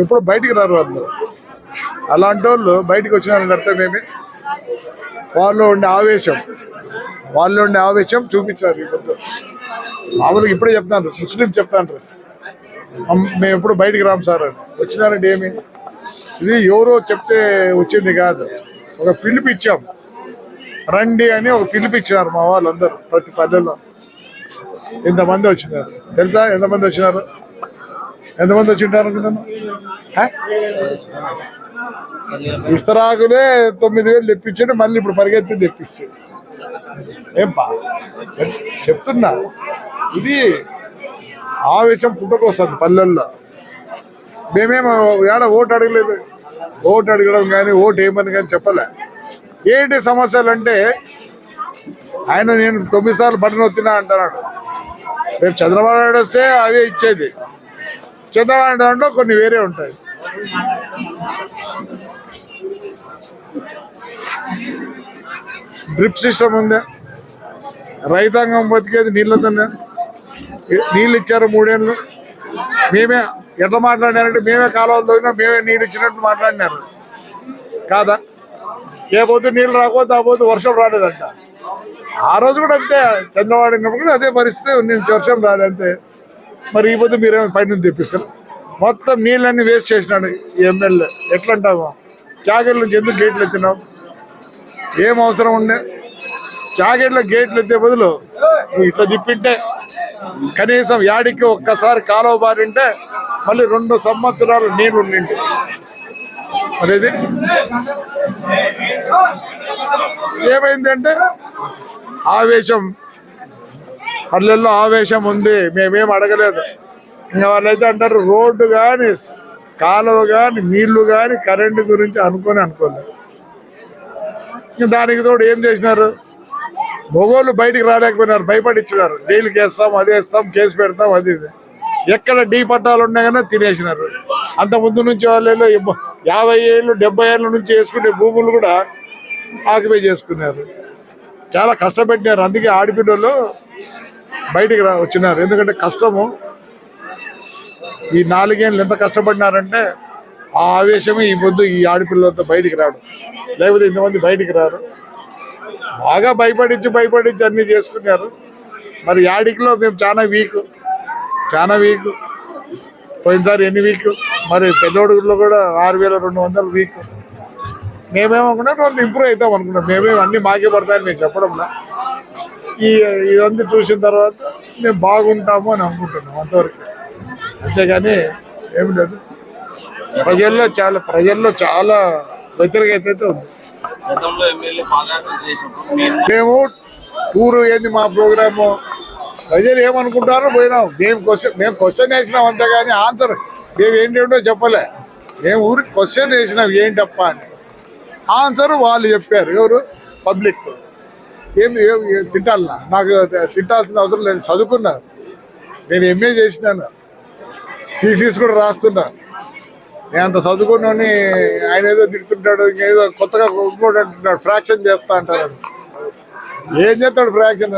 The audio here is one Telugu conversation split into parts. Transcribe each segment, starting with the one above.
ఎప్పుడు బయటికి రారు వాళ్ళు. అలాంటి వాళ్ళు బయటికి వచ్చినారని అర్థమేమి? వాళ్ళు ఉండే ఆవేశం చూపించారు. ఈ పొద్దు మామూలుగా ఇప్పుడే చెప్తాను, ముస్లిం చెప్తాను, మేము ఎప్పుడు బయటికి రాము సార్ అని. వచ్చినారంటే ఏమి? ఇది ఎవరో చెప్తే వచ్చింది కాదు, ఒక పిలుపు ఇచ్చాం, రండి అని ఒక పిలుపు ఇచ్చినారు మా వాళ్ళందరూ. ప్రతి పల్లెల్లో ఇంతమంది వచ్చినారు. తెలుసా ఎంతమంది వచ్చినారు? ఎంతమంది వచ్చింటారు అనుకుంటున్నాను? ఇస్తరాకులే 9,000 తెప్పించండి, మళ్ళీ ఇప్పుడు పరిగెత్తి తెప్పిస్తే ఏం బా చెప్తున్నా. ఇది ఆవేశం పుట్టుకొస్తుంది పల్లెల్లో. మేమేమో ఏడ ఓటు అడగలేదు, ఓటు అడగడం కానీ ఓటు ఏమని కానీ చెప్పలే. ఏంటి సమస్యలు అంటే ఆయన నేను 9 సార్లు బటన్ వస్తున్నా అంటున్నాడు. రేపు చంద్రబాబు నాయుడు వస్తే అవే ఇచ్చేది. చంద్రబాబు నాయుడు దాంట్లో కొన్ని వేరే ఉంటాయి. డ్రిప్ సిస్టమ్ ఉందా? రైతాంగం బతికేది నీళ్ళతోనే. నీళ్ళు ఇచ్చారు 3 ఏళ్ళు. మేమే ఎట్లా మాట్లాడినారంటే మేమే కాలువలు తోగినా మేమే నీళ్ళు ఇచ్చినట్టు మాట్లాడినారు కాదా? ఏ పోతే నీళ్ళు రాకపోతే ఆ పోతే వర్షం రాలేదంట. ఆ రోజు కూడా అంతే, చంద్రబాబు ఉన్నప్పుడు కూడా అదే పరిస్థితి, నేను వర్షం రాలే అంతే. మరి ఈ పొద్దు మీరేమో పైన తెప్పిస్తారు. మొత్తం నీళ్ళన్నీ వేస్ట్ చేసినాడు ఈ ఎమ్మెల్యే. ఎట్లా అంటాము? చాగేళ్ళ నుంచి ఎందుకు గేట్లు ఎత్తినావు? ఏం అవసరం ఉండే? చాగేళ్ళ గేట్లు ఎత్తే బదులు నువ్వు ఇట్లా తిప్పింటే కనీసం యాడికి ఒక్కసారి కాలువ బారింటే మళ్ళీ 2 సంవత్సరాలు నీళ్ళు ఉండింది. అనేది ఏమైందంటే ఆవేశం, పల్లెల్లో ఆవేశం ఉంది. మేమేం అడగలేదు. ఇంకా వాళ్ళైతే అంటారు రోడ్డు కానీ కాలువ కానీ నీళ్లు కానీ కరెంటు గురించి అనుకోలేదు. దానికి తోడు ఏం చేసినారు? మొగోళ్ళు బయటికి రాలేకపోయినారు, భయపడిచ్చినారు. జైలుకి వేస్తాం, అది వేస్తాం, కేసు పెడతాం, అది ఎక్కడ డీ పట్టాలు ఉన్నాయి కానీ తినేసినారు. అంత ముందు నుంచి వాళ్ళు 50 ఏళ్ళు 70 ఏళ్ళ నుంచి వేసుకునే భూములు కూడా ఆక్యుపై చేసుకున్నారు. చాలా కష్టపెట్టినారు. అందుకే ఆడపిల్లలు బయటికి వచ్చినారు. ఎందుకంటే కష్టము. ఈ 4 ఏళ్ళు ఎంత కష్టపడినారంటే ఆ ఆవేశమే ఈ పొద్దు ఈ ఆడపిల్లలతో బయటికి రావడం. లేకపోతే ఇంతమంది బయటికి రారు. బాగా భయపడించి అన్ని చేసుకున్నారు. మరి యాడికిలో మేము చాలా వీక్. పోయినసారి ఎన్ని వీక్, మరి పెద్దోడుగులో కూడా 6,200 వీక్. మేమేమనుకున్నాం కొంత ఇంప్రూవ్ అవుతాం అనుకున్నాం. అన్ని మాకే పడతాయని మేము చెప్పడంలా. ఇదంతా చూసిన తర్వాత మేము బాగుంటాము అని అనుకుంటున్నాం అంతవరకు. అంతేగాని ఏమి లేదు. ప్రజల్లో చాలా వ్యతిరేకత అయితే ఉంది. మేము టూరు ఏంది మా ప్రోగ్రాము, ప్రజలు ఏమనుకుంటారో పోయినాం. మేము క్వశ్చన్ వేసినాం అంతేగాని ఆన్సర్ మేము ఏంటో చెప్పలే. మేము ఊరికి క్వశ్చన్ వేసినాం ఏంటప్ప అని. ఆన్సర్ వాళ్ళు చెప్పారు. ఎవరు? పబ్లిక్. ఏమి తిట్టాలన్నా? నాకు తిట్టాల్సిన అవసరం లేదు. చదువుకున్నా, నేను ఎంఏ చేసినాను, థీసిస్ కూడా రాస్తున్నా. నేను అంత చదువుకున్నాని ఆయన ఏదో తిడుతుంటాడు, ఇంకేదో కొత్తగా ఇంకోటి అంటున్నాడు, ఫ్రాక్షన్ చేస్తా అంటారు. ఏం చేస్తాడు ఫ్రాక్షన్?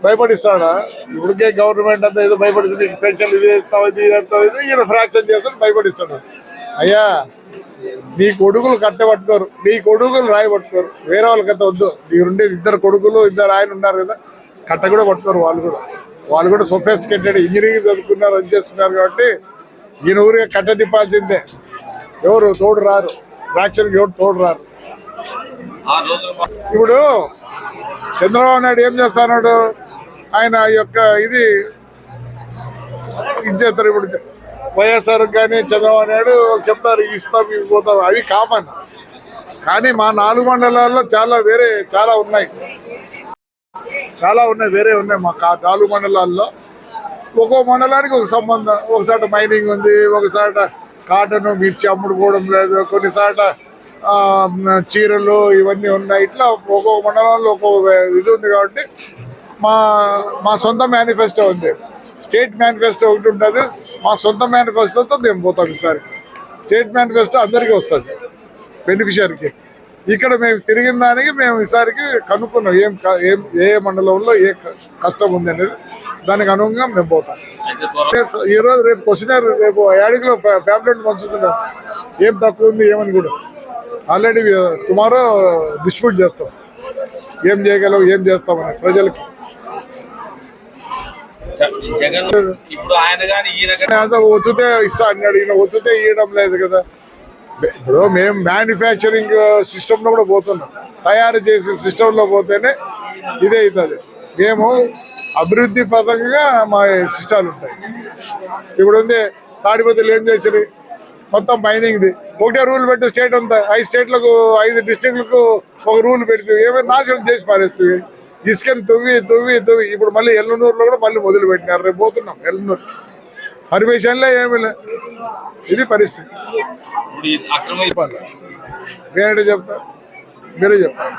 భయపడిస్తాడా? ఇప్పటికే గవర్నమెంట్ అంతా ఏదో భయపడిస్తుంది, పెన్షన్ ఇది ఇస్తావు, ఇది ఇస్తావు, ఇది ఈయన ఫ్రాక్షన్ చేస్తాడు, భయపడిస్తాడు. అయ్యా, నీ కొడుకులు కట్టె పట్టుకోరు, నీ కొడుకులు రాయి పట్టుకోరు. వేరే వాళ్ళకంతా వద్దు. నీరుండేది 2 కొడుకులు 2 ఆయన ఉన్నారు కదా, కట్ట కూడా పట్టుకోరు. వాళ్ళు కూడా సొఫిస్టికేటెడ్ ఇంజనీరింగ్ చదువుకున్నారు, అది చేసుకున్నారు. కాబట్టి ఈయన ఊరిగా కట్ట తిప్పాల్సిందే. ఎవరు తోడు రారు, ఫ్రాక్షన్కి ఎవరు తోడు రారు. ఇప్పుడు చంద్రబాబు నాయుడు ఏం చేస్తున్నాడు? ఆయన యొక్క ఇది చేస్తారు. ఇప్పుడు వైఎస్ఆర్ కానీ చంద్రబాబు నాయుడు వాళ్ళు చెప్తారు, ఇవి ఇస్తాం, ఇవి పోతాం, అవి కామన్. కానీ మా 4 మండలాల్లో చాలా ఉన్నాయి వేరే ఉన్నాయి. మా 4 మండలాల్లో ఒక్కో మండలానికి ఒక సంబంధం. ఒకసారి మైనింగ్ ఉంది, ఒకసారి కాటన్ మిర్చి అమ్ముడు పోవడం లేదు, కొన్నిసార్లు చీరలు ఇవన్నీ ఉన్నాయి. ఇట్లా ఒక్కో మండలంలో ఒక్కొక్క ఇది ఉంది. కాబట్టి మా సొంత మేనిఫెస్టో ఉంది. స్టేట్ మేనిఫెస్టో ఒకటి ఉంటుంది. మా సొంత మేనిఫెస్టోతో మేము పోతాం. ఈసారి స్టేట్ మేనిఫెస్టో అందరికీ వస్తుంది, బెనిఫిషియరీకి. ఇక్కడ మేము తిరిగిన దానికి మేము ఈసారికి కనుక్కున్నాం ఏ మండలంలో ఏ కష్టం ఉంది అనేది. దానికి అనుగుణంగా మేము పోతాం. ఈరోజు రేపు క్వశ్చనర్, రేపు యాడికిలో ప్యాంప్లెట్ పంచుతున్నాం, ఏం తక్కువ ఉంది ఏమని కూడా. ఆల్రెడీ టుమారో డిస్ట్రిబ్యూట్ చేస్తాం, ఏం చేయగలం, ఏం చేస్తామని ప్రజలకి. ఒత్తుతే ఇస్తా అన్నాడు, ఈయన ఒత్తుతే ఇవ్వడం లేదు కదా. ఇప్పుడు మేము మ్యానుఫ్యాక్చరింగ్ సిస్టంలో కూడా పోతున్నాం, తయారు చేసే సిస్టంలో పోతేనే ఇదే అవుతుంది. మేము అభివృద్ధి పథకంగా మా సిస్టాలు ఉంటాయి. ఇప్పుడు ఉంది తాడిపత్రులు ఏం చేసారు, మొత్తం మైనింగ్ది ఒకటే రూల్ పెట్టి స్టేట్ అంతా 5 స్టేట్లకు 5 డిస్ట్రిక్ట్లకు ఒక రూల్ పెడితే ఏమైనా నాశనం చేసి పారేస్తుంది. ఇసుకని తవ్వి ఇప్పుడు మళ్ళీ ఎల్లనూరులో కూడా మళ్ళీ మొదలు పెట్టినారు. రేపు పోతున్నాం ఎల్లనూరు. పర్మిషన్లే ఏమి లే. ఇది పరిస్థితి. నేనంటే చెప్తా, మీరే చెప్పాలి.